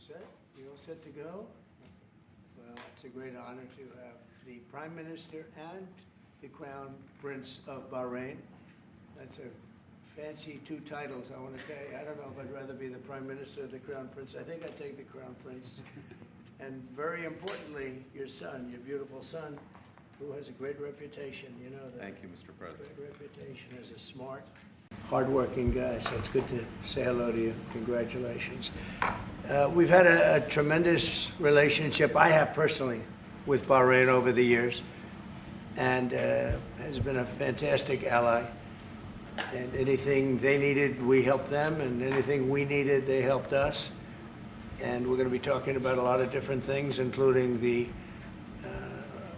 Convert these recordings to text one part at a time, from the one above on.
set? You all set to go? Well, it's a great honor to have the Prime Minister and the Crown Prince of Bahrain. That's a fancy two titles, I want to tell you. I don't know if I'd rather be the Prime Minister or the Crown Prince. I think I'd take the Crown Prince. And very importantly, your son, your beautiful son, who has a great reputation, you know that. Thank you, Mr. President. Great reputation as a smart, hardworking guy, so it's good to say hello to you. Congratulations. We've had a tremendous relationship, I have personally, with Bahrain over the years, and has been a fantastic ally. And anything they needed, we helped them, and anything we needed, they helped us. And we're going to be talking about a lot of different things, including the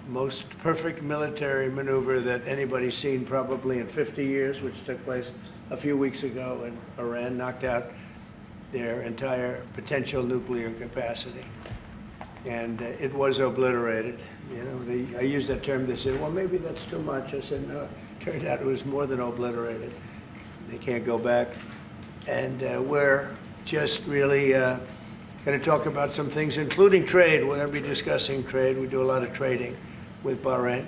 most perfect military maneuver that anybody's seen probably in 50 years, which took place a few weeks ago in Iran, knocked out their entire potential nuclear capacity. And it was obliterated. You know, I used that term, they said, well, maybe that's too much. I said, no, it turned out it was more than obliterated. They can't go back. And we're just really going to talk about some things, including trade. We're going to be discussing trade. We do a lot of trading with Bahrain.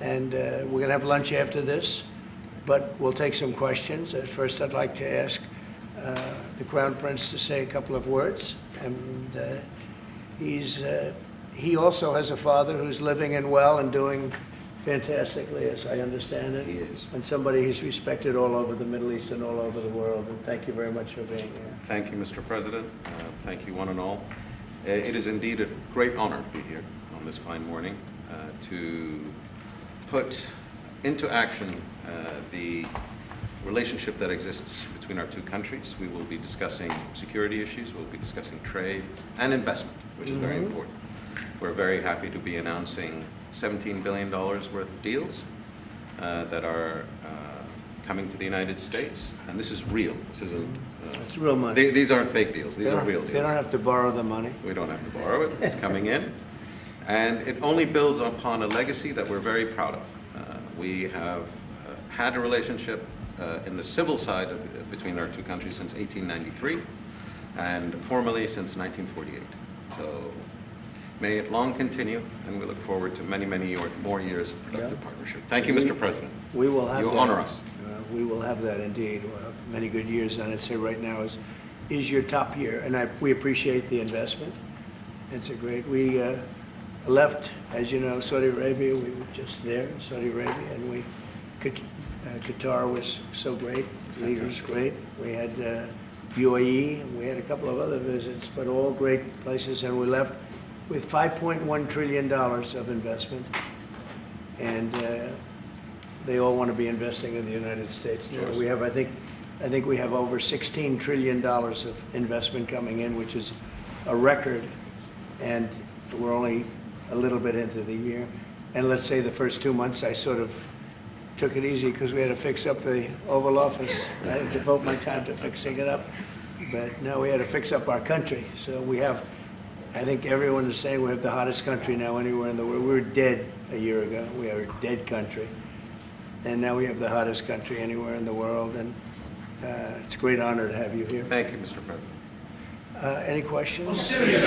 And we're going to have lunch after this, but we'll take some questions. At first, I'd like to ask the Crown Prince to say a couple of words. And he also has a father who's living and well and doing fantastically, as I understand it. He is. And somebody he's respected all over the Middle East and all over the world. And thank you very much for being here. Thank you, Mr. President. Thank you, one and all. It is indeed a great honor to be here on this fine morning to put into action the relationship that exists between our two countries. We will be discussing security issues, we'll be discussing trade and investment, which is very important. We're very happy to be announcing $17 billion worth of deals that are coming to the United States. And this is real. This isn't... It's real money. These aren't fake deals. These are real deals. They don't have to borrow the money. We don't have to borrow it. It's coming in. And it only builds upon a legacy that we're very proud of. We have had a relationship in the civil side between our two countries since 1893 and formally since 1948. So may it long continue, and we look forward to many, many more years of productive partnership. Thank you, Mr. President. We will have you that. honor us. We will have that indeed. We'll have many good years, and I'd say right now is your top year, and we appreciate the investment. It's a great. We left, as you know, Saudi Arabia. We were just there in Saudi Arabia, and Qatar was so great. The leader was great. We had UAE, and we had a couple of other visits, but all great places, and we left with $5.1 trillion of investment, and they all want to be investing in the United States. Now, we have, I think we have over $16 trillion of investment coming in, which is a record, and we're only a little bit into the year. And let's say the first 2 months, I sort of took it easy because we had to fix up the Oval Office. I had to devote my time to fixing it up, but no, we had to fix up our country. So we have, I think everyone is saying we have the hottest country now anywhere in the world. We were dead a year ago. We are a dead country. And now we have the hottest country anywhere in the world. And it's a great honor to have you here. Thank you, Mr. President. Any questions? Syria.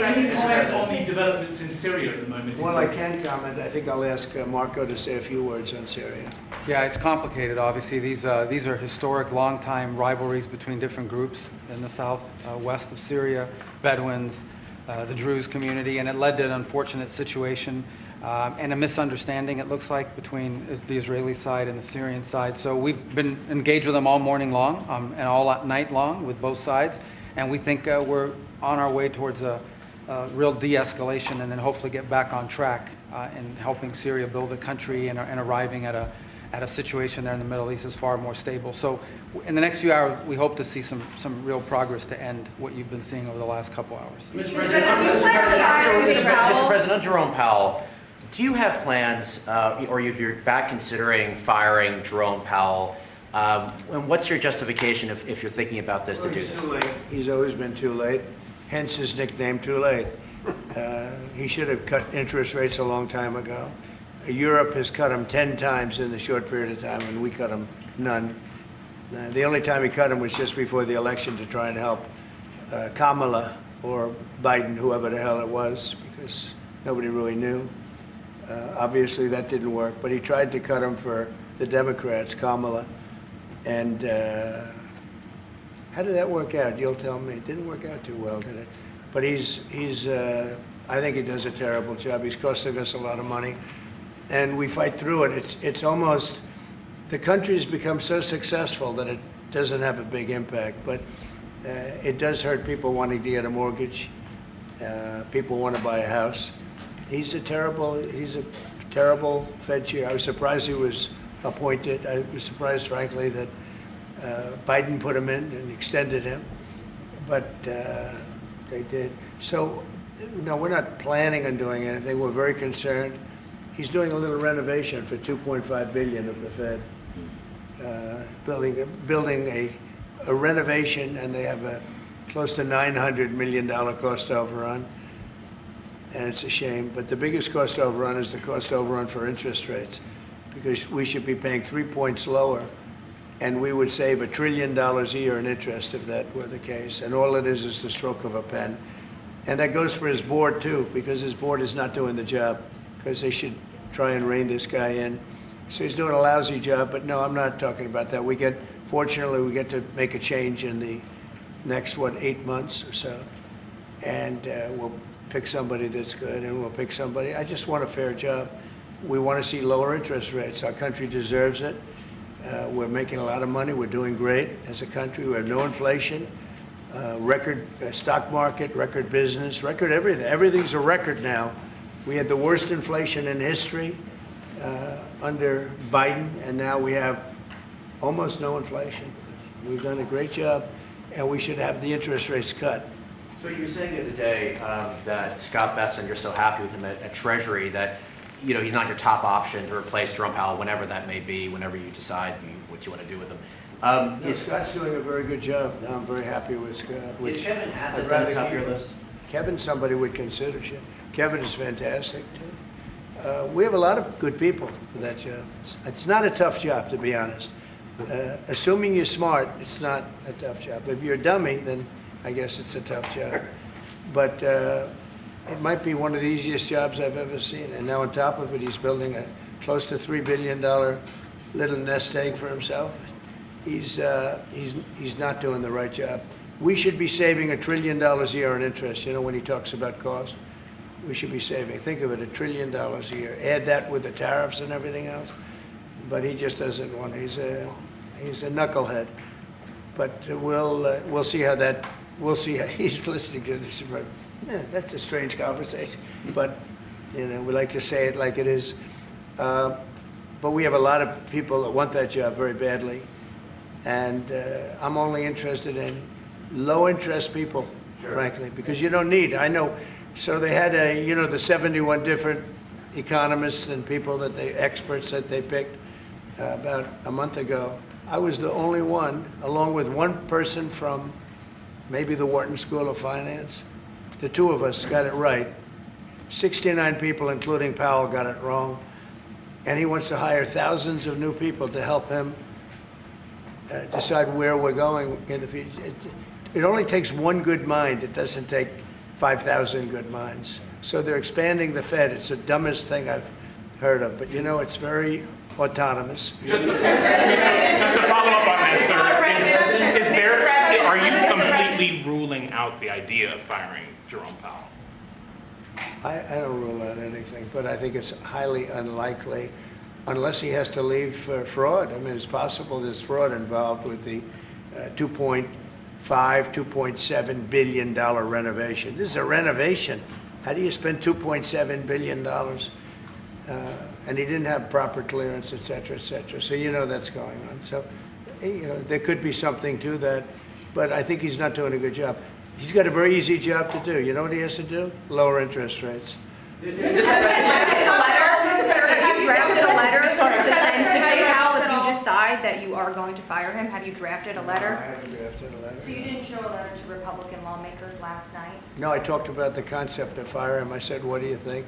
Any comments on the developments in Syria at the moment? Well, I can comment. I think I'll ask Marco to say a few words on Syria. Yeah, it's complicated, obviously. These are historic, long-time rivalries between different groups in the southwest of Syria, Bedouins, the Druze community, and it led to an unfortunate situation and a misunderstanding, it looks like, between the Israeli side and the Syrian side. So we've been engaged with them all morning long and all night long with both sides, and we think we're on our way towards a real de-escalation and then hopefully get back on track in helping Syria build a country and arriving at a situation there in the Middle East is far more stable. So in the next few hours, we hope to see some real progress to end what you've been seeing over the last couple hours. Mr. President, Jerome Powell, do you have plans, or if you're back considering firing Jerome Powell, and what's your justification if you're thinking about this to do this? Too late. He's always been too late, hence his nickname, Too Late. He should have cut interest rates a long time ago. Europe has cut them 10 times in the short period of time, and we cut them none. The only time he cut them was just before the election to try and help Kamala or Biden, whoever the hell it was, because nobody really knew. Obviously, that didn't work, but he tried to cut him for the Democrats, Kamala. And how did that work out? You'll tell me. It didn't work out too well, did it? But I think he does a terrible job. He's costing us a lot of money. And we fight through it. It's almost, the country's become so successful that it doesn't have a big impact. But it does hurt people wanting to get a mortgage. People want to buy a house. He's a terrible Fed chair. I was surprised he was appointed. I was surprised, frankly, that Biden put him in and extended him. But they did. So, no, we're not planning on doing anything. We're very concerned. He's doing a little renovation for $2.5 billion of the Fed, building a renovation, and they have a close to $900 million cost overrun, and it's a shame. But the biggest cost overrun is the cost overrun for interest rates, because we should be paying 3 points lower, and we would save $1 trillion a year in interest if that were the case. And all it is the stroke of a pen. And that goes for his board, too, because his board is not doing the job, because they should try and rein this guy in. So he's doing a lousy job, but no, I'm not talking about that. Fortunately, we get to make a change in the next, 8 months or so. And we'll pick somebody that's good, and we'll pick somebody. I just want a fair job. We want to see lower interest rates. Our country deserves it. We're making a lot of money. We're doing great as a country. We have no inflation. Record stock market, record business, record everything. Everything's a record now. We had the worst inflation in history under Biden, and now we have almost no inflation. We've done a great job, and we should have the interest rates cut. So you were saying the other day that Scott Bessent, you're so happy with him at Treasury that he's not your top option to replace Jerome Powell whenever that may be, whenever you decide what you want to do with him. Scott's doing a very good job. I'm very happy with Scott. Is Kevin Hassett on the top of your list? Kevin's somebody we'd consider. Kevin is fantastic, too. We have a lot of good people for that job. It's not a tough job, to be honest. Assuming you're smart, it's not a tough job. If you're a dummy, then I guess it's a tough job. But it might be one of the easiest jobs I've ever seen. And now on top of it, he's building a close to $3 billion little nest egg for himself. He's not doing the right job. We should be saving $1 trillion a year in interest. When he talks about cost, we should be saving. Think of it, $1 trillion a year. Add that with the tariffs and everything else. But he just doesn't want. He's a knucklehead. But we'll see how that. We'll see how he's listening to this. That's a strange conversation. But we like to say it like it is. But we have a lot of people that want that job very badly. And I'm only interested in low-interest people, frankly, because you don't need. I know. So they had the 71 different economists and people experts that they picked about a month ago. I was the only one, along with one person from maybe the Wharton School of Finance. The two of us got it right. 69 people, including Powell, got it wrong. And he wants to hire thousands of new people to help him decide where we're going in the future. It only takes one good mind. It doesn't take 5,000 good minds. So they're expanding the Fed. It's the dumbest thing I've heard of. But it's very autonomous. Just to follow up on that, sir, are you completely ruling out the idea of firing Jerome Powell? I don't rule out anything, but I think it's highly unlikely unless he has to leave for fraud. I mean, it's possible there's fraud involved with the $2.7 billion renovation. This is a renovation. How do you spend $2.7 billion? And he didn't have proper clearance, et cetera, et cetera. So that's going on. So there could be something to that, but I think he's not doing a good job. He's got a very easy job to do. You know what he has to do? Lower interest rates. Have you drafted a letter to send to Jay Powell if you decide that you are going to fire him? Have you drafted a letter? No, I haven't drafted a letter. So you didn't show a letter to Republican lawmakers last night? No, I talked about the concept of fire him. I said, what do you think?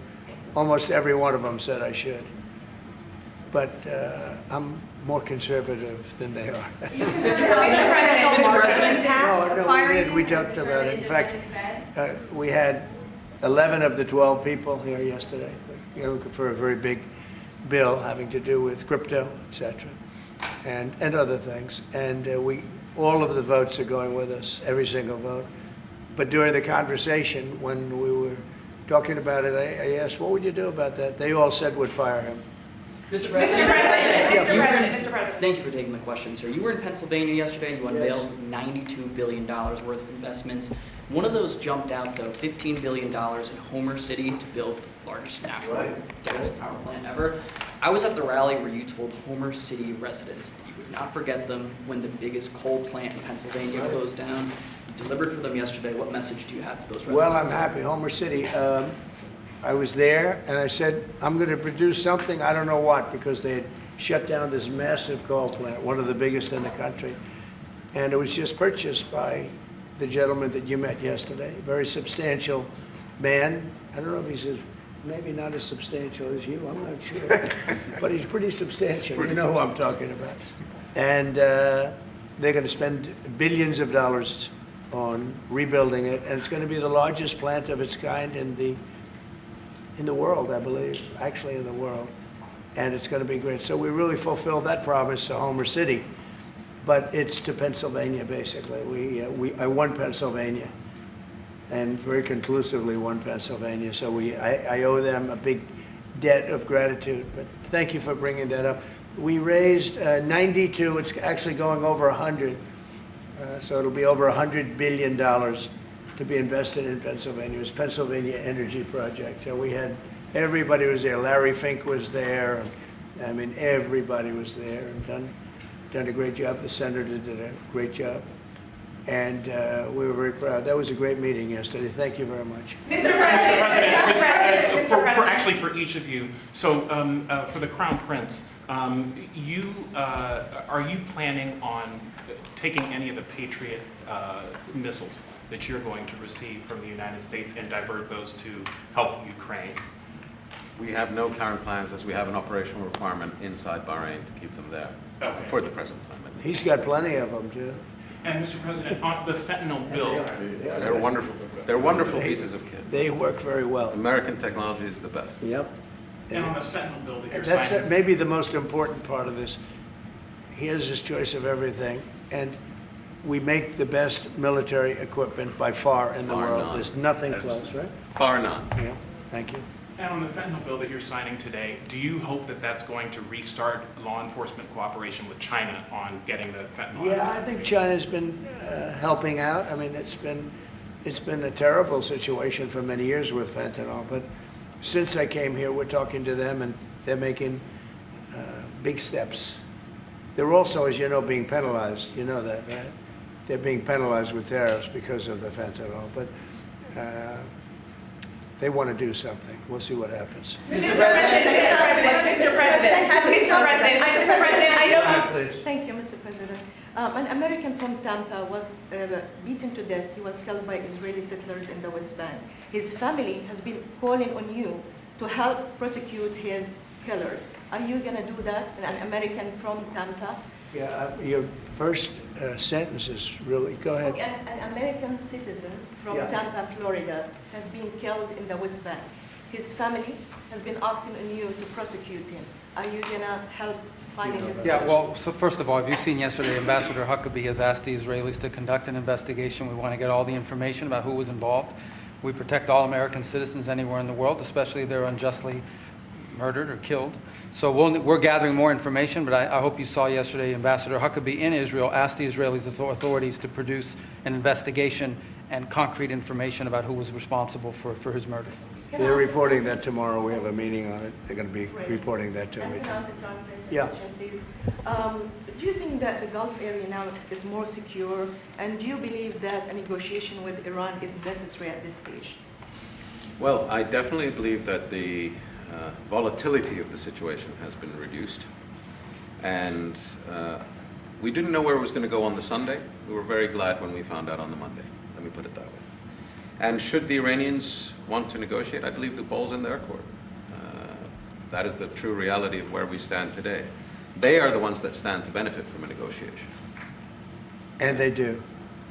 Almost every one of them said I should. But I'm more conservative than they are. Mr. President, No, we did. We talked about it. In fact, we had 11 of the 12 people here yesterday, for a very big bill having to do with crypto, et cetera, and other things. And all of the votes are going with us, every single vote. But during the conversation, when we were talking about it, I asked, what would you do about that? They all said would fire him. Mr. President. Mr. President. Thank you for taking my question, sir. You were in Pennsylvania yesterday. You unveiled $92 billion worth of investments. One of those jumped out, though, $15 billion in Homer City to build the largest natural gas power plant ever. I was at the rally where you told Homer City residents that you would not forget them when the biggest coal plant in Pennsylvania closed down. You delivered for them yesterday. What message do you have to those residents? Well, I'm happy. Homer City. I was there, and I said, I'm going to produce something, I don't know what, because they had shut down this massive coal plant, one of the biggest in the country. And it was just purchased by the gentleman that you met yesterday, a very substantial man. I don't know if he's maybe not as substantial as you, I'm not sure. But he's pretty substantial. You know who I'm talking about. And they're going to spend billions of dollars on rebuilding it, and it's going to be the largest plant of its kind in the world, I believe, actually in the world, and it's going to be great. So we really fulfilled that promise to Homer City, but it's to Pennsylvania, basically. I won Pennsylvania, and very conclusively won Pennsylvania, so I owe them a big debt of gratitude, but thank you for bringing that up. We raised 92, it's actually going over 100, so it'll be over $100 billion to be invested in Pennsylvania. It was Pennsylvania Energy Project. So we had, everybody was there. Larry Fink was there. I mean, everybody was there and done a great job. The senator did a great job. And we were very proud. That was a great meeting yesterday. Thank you very much. Mr. President, actually for each of you, so for the Crown Prince, are you planning on taking any of the Patriot missiles that you're going to receive from the United States and divert those to help Ukraine? We have no current plans, as we have an operational requirement inside Bahrain to keep them there for the present time. He's got plenty of them, too. And Mr. President, on the fentanyl bill, They're wonderful. They're wonderful pieces of kit. They work very well. American technology is the best. Yep. and on the fentanyl bill that you're That's signing. maybe the most important part of this. He has his choice of everything, and we make the best military equipment by far in the Bar world. none. There's nothing close, right? Bar none. Yeah, thank you. And on the fentanyl bill that you're signing today, do you hope that that's going to restart law enforcement cooperation with China on getting the fentanyl? Yeah, I think China's been helping out. I mean, it's been a terrible situation for many years with fentanyl, but since I came here, we're talking to them, and they're making big steps. They're also, as you know, being penalized. You know that, right? They're being penalized with tariffs because of the fentanyl, but they want to do something. We'll see what happens. Mr. President, I know. Please. Thank you, Mr. President. An American from Tampa was beaten to death. He was killed by Israeli settlers in the West Bank. His family has been calling on you to help prosecute his killers. Are you going to do that? An American from Tampa? Yeah, your first sentence is really, go ahead. Okay, an American citizen from Yeah. Tampa, Florida, has been killed in the West Bank. His family has been asking on you to prosecute him. Are you going to help finding his Yeah, killers? well, so first of all, have you seen yesterday, Ambassador Huckabee has asked the Israelis to conduct an investigation. We want to get all the information about who was involved. We protect all American citizens anywhere in the world, especially if they're unjustly murdered or killed. So we're gathering more information, but I hope you saw yesterday Ambassador Huckabee in Israel asked the Israeli authorities to produce an investigation and concrete information about who was responsible for his murder. They're reporting that tomorrow. We have a meeting on it. They're going to be Great. reporting that to And me. can I ask a Crown Prince a Yeah. question, please? Do you think that the Gulf area now is more secure? And do you believe that a negotiation with Iran is necessary at this stage? Well, I definitely believe that the volatility of the situation has been reduced. And we didn't know where it was going to go on the Sunday. We were very glad when we found out on the Monday. Let me put it that way. And should the Iranians want to negotiate, I believe the ball's in their court. That is the true reality of where we stand today. They are the ones that stand to benefit from a negotiation. And they do.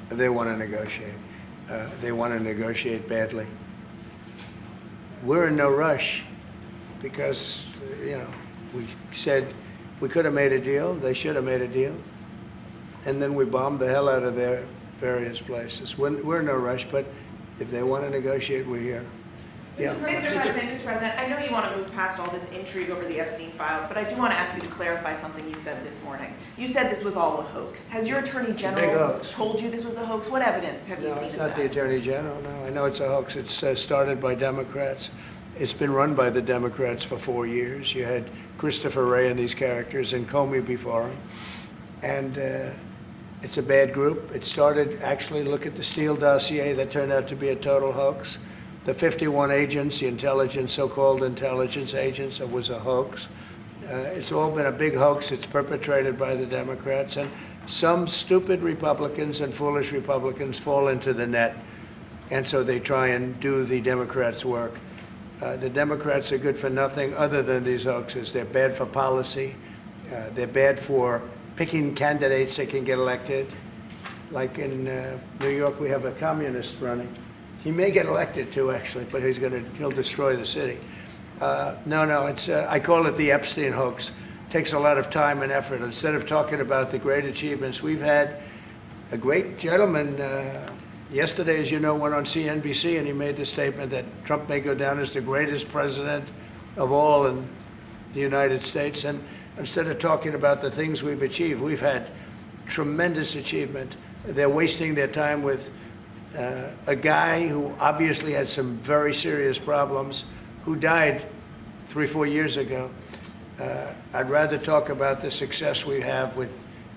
they want to negotiate. They want to negotiate badly. We're in no rush because, we said we could have made a deal, they should have made a deal, and then we bombed the hell out of their various places. We're in no rush, but if they want to negotiate, we're here. Yeah. Mr. President, I know you want to move past all this intrigue over the Epstein files, but I do want to ask you to clarify something you said this morning. You said this was all a hoax. Has your Attorney Big General hoax. told you this was a hoax? What evidence have you No, seen it's of not the that? Attorney General, no. I know it's a hoax. It's started by Democrats. It's been run by the Democrats for 4 years. You had Christopher Wray and these characters and Comey before him. And it's a bad group. It started, actually, look at the Steele dossier that turned out to be a total hoax. The 51 agents, the intelligence, so-called intelligence agents, it was a hoax. It's all been a big hoax. It's perpetrated by the Democrats. And some stupid Republicans and foolish Republicans fall into the net. And so they try and do the Democrats' work. The Democrats are good for nothing other than these hoaxes. They're bad for policy. They're bad for picking candidates that can get elected. Like in New York, we have a communist running. He may get elected too, actually, but he'll destroy the city. It's I call it the Epstein hoax. It takes a lot of time and effort. Instead of talking about the great achievements, we've had a great gentleman. Yesterday, as you know, went on CNBC and he made the statement that Trump may go down as the greatest president of all in the United States. And instead of talking about the things we've achieved, we've had tremendous achievement. They're wasting their time with a guy who obviously had some very serious problems, who died 3-4 years ago. I'd rather talk about the success we have with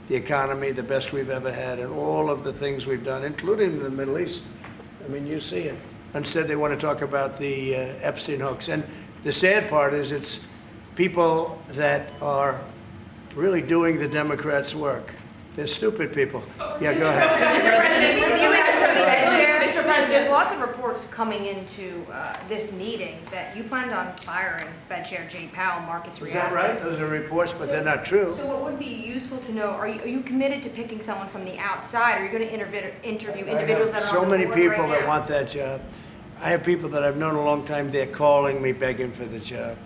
the economy, the best we've ever had, and all of the things we've done, including the Middle East. I mean, you see it. Instead, they want to talk about the Epstein hoax. And the sad part is it's people that are really doing the Democrats' work. They're stupid people. Yeah, go ahead. Mr. President, there's lots of reports coming into this meeting that you planned on firing Fed Chair Jay Powell. Markets Is that reacted. right? Those are reports, but they're not true. So what would be useful to know, are you committed to picking someone from the outside? Are you going to interview individuals that are so on the many board people right that now? want that job. I have people that I've known a long time, they're calling me, begging for the job.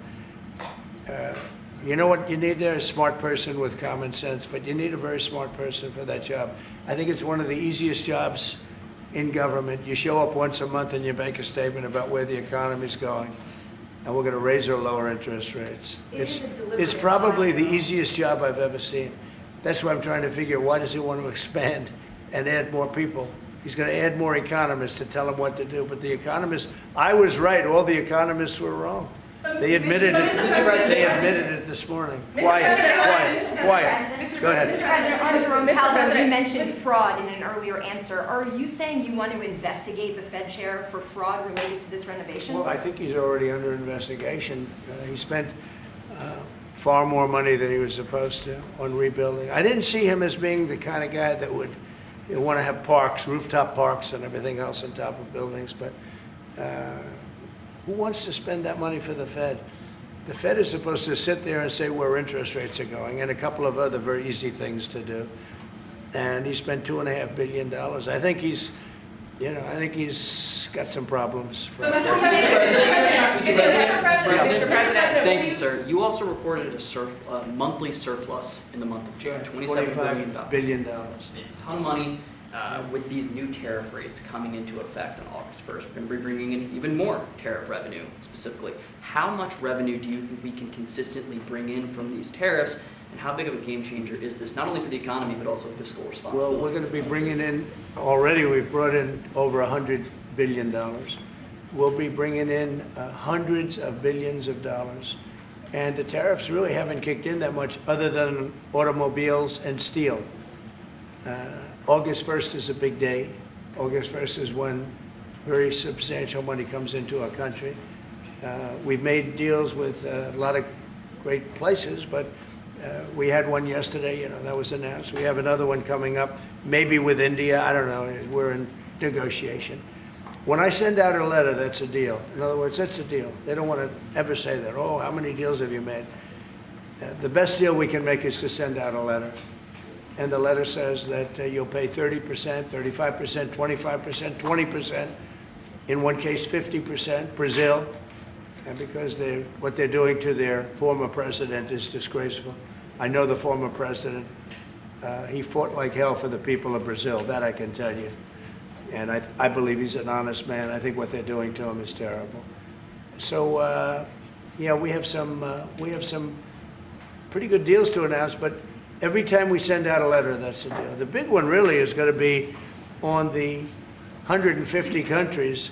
You know what you need there? A smart person with common sense, but you need a very smart person for that job. I think it's one of the easiest jobs in government. You show up once a month and you make a statement about where the economy's going, and we're going to raise or lower interest rates. It's probably the easiest job I've ever seen. That's why I'm trying to figure, why does he want to expand and add more people? He's going to add more economists to tell him what to do. But the economists, I was right. All the economists were wrong. They admitted it. They admitted it this morning. Quiet. Go ahead. Mr. President, on Jerome Powell, you mentioned fraud in an earlier answer. Are you saying you want to investigate the Fed chair for fraud related to this renovation? Well, I think he's already under investigation. He spent far more money than he was supposed to on rebuilding. I didn't see him as being the kind of guy that would want to have parks, rooftop parks and everything else on top of buildings, but who wants to spend that money for the Fed? The Fed is supposed to sit there and say where interest rates are going and a couple of other very easy things to do. And he spent $2.5 billion. I think he's got some problems. Thank you, sir. You also reported a monthly surplus in the month of June, $27 billion. $25 billion. A ton of money. With these new tariff rates coming into effect on August 1st, we're going to be bringing in even more tariff revenue specifically. How much revenue do you think we can consistently bring in from these tariffs, and how big of a game changer is this, not only for the economy, but also fiscal responsibility? Well, we're going to be bringing in, already we've brought in over $100 billion. We'll be bringing in hundreds of billions of dollars. And the tariffs really haven't kicked in that much other than automobiles and steel. August 1st is a big day. August 1st is when very substantial money comes into our country. We've made deals with a lot of great places, but we had one yesterday, that was announced. We have another one coming up, maybe with India, I don't know, we're in negotiation. When I send out a letter, that's a deal. In other words, that's a deal. They don't want to ever say that, how many deals have you made? The best deal we can make is to send out a letter. and the letter says that you'll pay 30%, 35%, 25%, 20%, in one case 50%, Brazil, and because what they're doing to their former president is disgraceful. I know the former president. He fought like hell for the people of Brazil, that I can tell you. And I believe he's an honest man. I think what they're doing to him is terrible. So, yeah, we have some pretty good deals to announce, but every time we send out a letter, that's the deal. The big one really is going to be on the 150 countries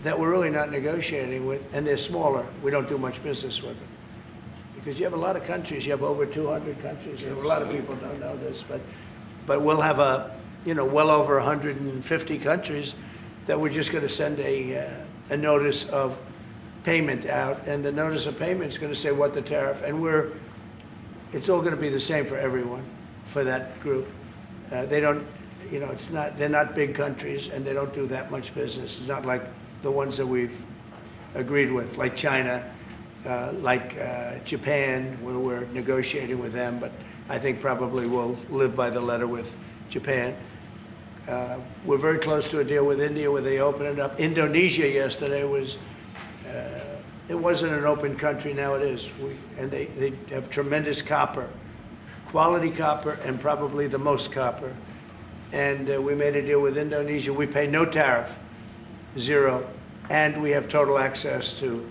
that we're really not negotiating with, and they're smaller. We don't do much business with them. Because you have a lot of countries, you have over 200 countries, and a lot of people don't know this, but we'll have well over 150 countries that we're just going to send a notice of payment out, and the notice of payment is going to say what the tariff, and it's all going to be the same for everyone, for that group. They don't, they're not big countries, and they don't do that much business. It's not like the ones that we've agreed with, like China, like Japan, where we're negotiating with them, but I think probably we'll live by the letter with Japan. We're very close to a deal with India where they open it up. Indonesia yesterday was, it wasn't an open country, now it is. And they have tremendous copper, quality copper, and probably the most copper. And we made a deal with Indonesia. We pay no tariff, zero, and we have total access to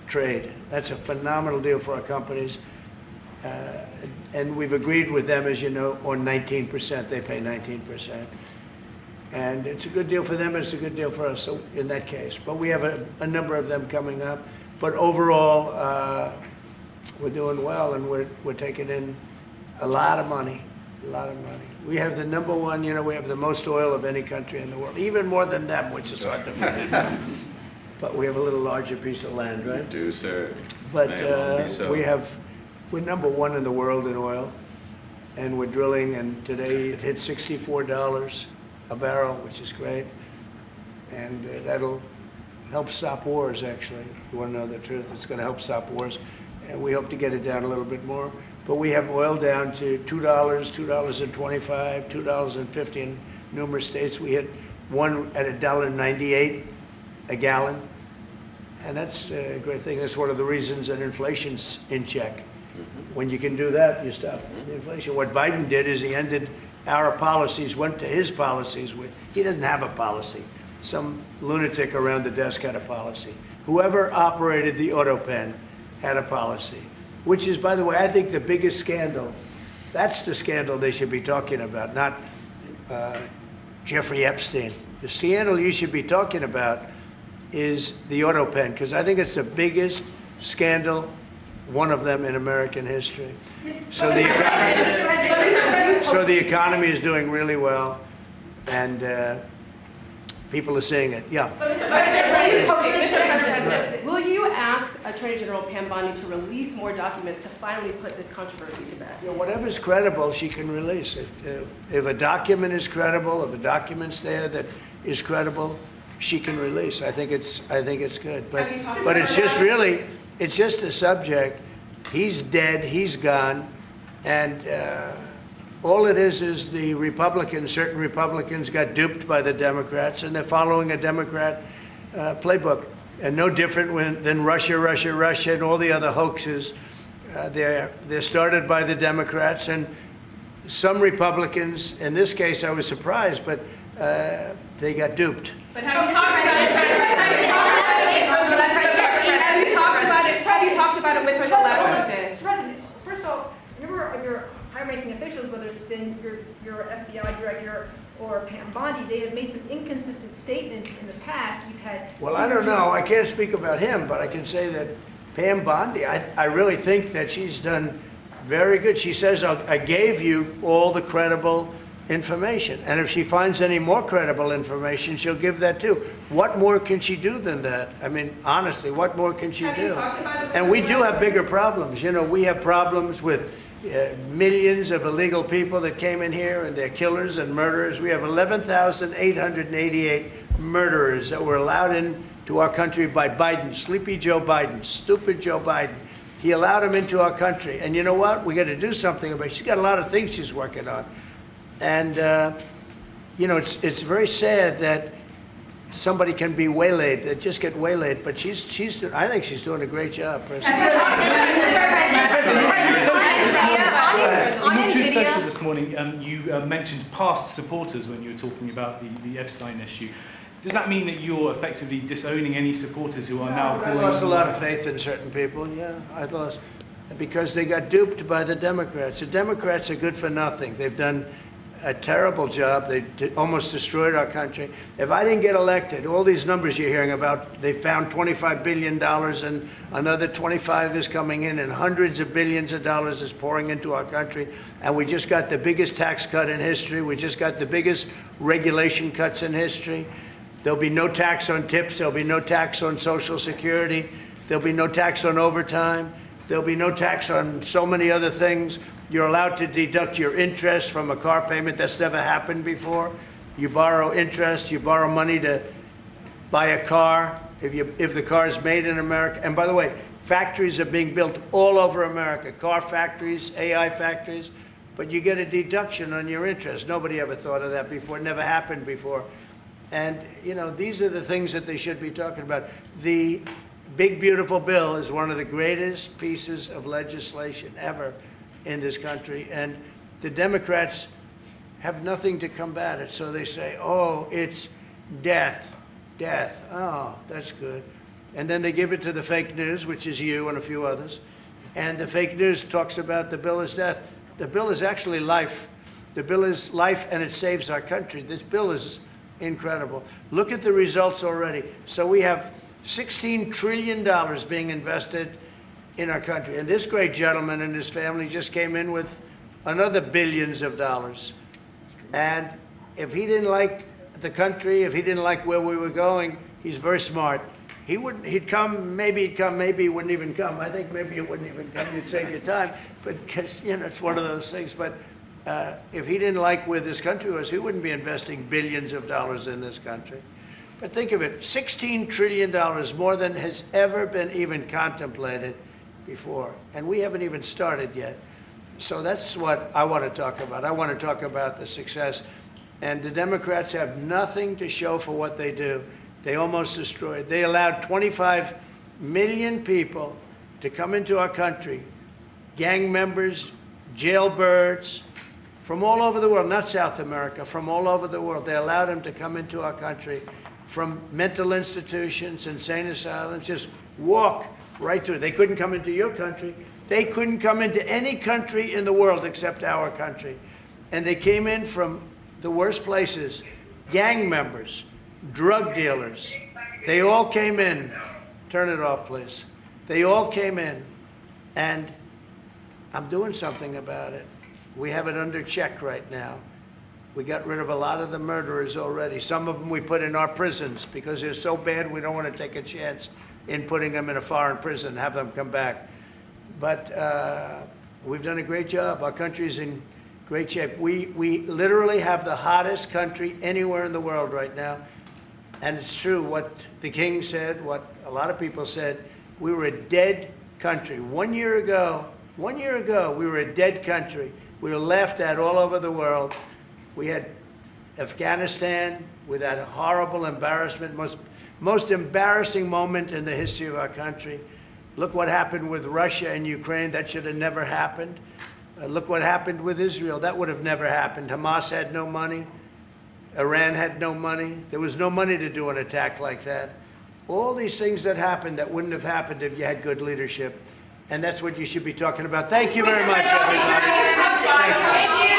trade. That's a phenomenal deal for our companies. And we've agreed with them, as you know, on 19%. They pay 19%. And it's a good deal for them, and it's a good deal for us, so in that case. But we have a number of them coming up. But overall, we're doing well, and we're taking in a lot of money, a lot of money. We have the number one, we have the most oil of any country in the world, even more than them, which is hard to believe. But we have a little larger piece of land, right? We do, sir. But May well be so. we're number one in the world in oil, and we're drilling, and today it hit $64 a barrel, which is great. And that'll help stop wars, actually. If you want to know the truth, it's going to help stop wars. And we hope to get it down a little bit more. But we have oil down to $2, $2.25, $2.50 in numerous states. We hit one at $1.98 a gallon. And that's a great thing. That's one of the reasons that inflation's in check. When you can do that, you stop the inflation. What Biden did is he ended our policies, went to his policies. He doesn't have a policy. Some lunatic around the desk had a policy. Whoever operated the auto pen had a policy, which is, by the way, I think the biggest scandal. That's the scandal they should be talking about, not Jeffrey Epstein. The scandal you should be talking about is the auto pen, because I think it's the biggest scandal, one of them in American history. So the economy is doing really well, and people are seeing it. Yeah. Will you ask Attorney General Pam Bondi to release more documents to finally put this controversy to bed? Yeah, whatever's credible, she can release. If a document is credible, if a document's there that is credible, she can release. I think it's good. But it's just really, it's just a subject. He's dead. He's gone, and all it is the Republicans. Certain Republicans got duped by the Democrats, and they're following a Democrat playbook, and no different than Russia, and all the other hoaxes. They're started by the Democrats, and some Republicans. In this case, I was surprised, but they got duped. But have you talked about it with her the last week? President, first of all, remember your high-ranking officials, whether it's been your FBI director or Pam Bondi, they have made some inconsistent statements in the past. You've had. Well, I don't know. I can't speak about him, but I can say that Pam Bondi, I really think that she's done very good. She says, I gave you all the credible information. And if she finds any more credible information, she'll give that too. What more can she do than that? I mean, honestly, what more can she do? And we do have bigger problems. We have problems with millions of illegal people that came in here, and they're killers and murderers. We have 11,888 murderers that were allowed into our country by Biden, sleepy Joe Biden, stupid Joe Biden. He allowed them into our country. And you know what? We got to do something about it. She's got a lot of things she's working on. And, you know, it's very sad that somebody can be waylaid, they just get waylaid, but I think she's doing a great job, personally. On In Truth NVIDIA. Social this morning, you mentioned past supporters when you were talking about the Epstein issue. Does that mean that you're effectively disowning any supporters who are now I calling? lost a lot of faith in certain people, yeah. I lost, because they got duped by the Democrats. The Democrats are good for nothing. They've done a terrible job. They almost destroyed our country. If I didn't get elected, all these numbers you're hearing about, they found $25 billion and another 25 is coming in and hundreds of billions of dollars is pouring into our country. And we just got the biggest tax cut in history. We just got the biggest regulation cuts in history. There'll be no tax on tips. There'll be no tax on Social Security. There'll be no tax on overtime. There'll be no tax on so many other things. You're allowed to deduct your interest from a car payment. That's never happened before. You borrow interest, you borrow money to buy a car if the car is made in America. And by the way, factories are being built all over America, car factories, AI factories, but you get a deduction on your interest. Nobody ever thought of that before. It never happened before. And, you know, these are the things that they should be talking about. The big, beautiful bill is one of the greatest pieces of legislation ever in this country, and the Democrats have nothing to combat it. So they say, oh, it's death. Oh, that's good. And then they give it to the fake news, which is you and a few others. And the fake news talks about the bill is death. The bill is actually life. The bill is life, and it saves our country. This bill is incredible. Look at the results already. So we have $16 trillion being invested in our country. And this great gentleman and his family just came in with another billions of dollars. And if he didn't like the country, if he didn't like where we were going, he's very smart. He'd come, maybe he wouldn't even come. I think maybe he wouldn't even come, you'd save your time. But, because, you know, it's one of those things. But if he didn't like where this country was, he wouldn't be investing billions of dollars in this country. But think of it, $16 trillion, more than has ever been even contemplated before, and we haven't even started yet. So that's what I want to talk about. I want to talk about the success. And the Democrats have nothing to show for what they do. They almost destroyed. They allowed 25 million people to come into our country, gang members, jailbirds, from all over the world, not South America, from all over the world. They allowed them to come into our country from mental institutions, insane asylums, just walk right through. They couldn't come into your country. They couldn't come into any country in the world except our country. And they came in from the worst places, gang members, drug dealers. They all came in. Turn it off, please. They all came in, and I'm doing something about it. We have it under check right now. We got rid of a lot of the murderers already. Some of them we put in our prisons because they're so bad we don't want to take a chance in putting them in a foreign prison and have them come back. But we've done a great job. Our country's in great shape. We literally have the hottest country anywhere in the world right now. And it's true what the king said, what a lot of people said. We were a dead country. 1 year ago, we were a dead country. We were laughed at all over the world. We had Afghanistan with that horrible embarrassment, most embarrassing moment in the history of our country. Look what happened with Russia and Ukraine. That should have never happened. Look what happened with Israel. That would have never happened. Hamas had no money. Iran had no money. There was no money to do an attack like that. All these things that happened that wouldn't have happened if you had good leadership. And that's what you should be talking about. Thank you very much, everybody. Thank you.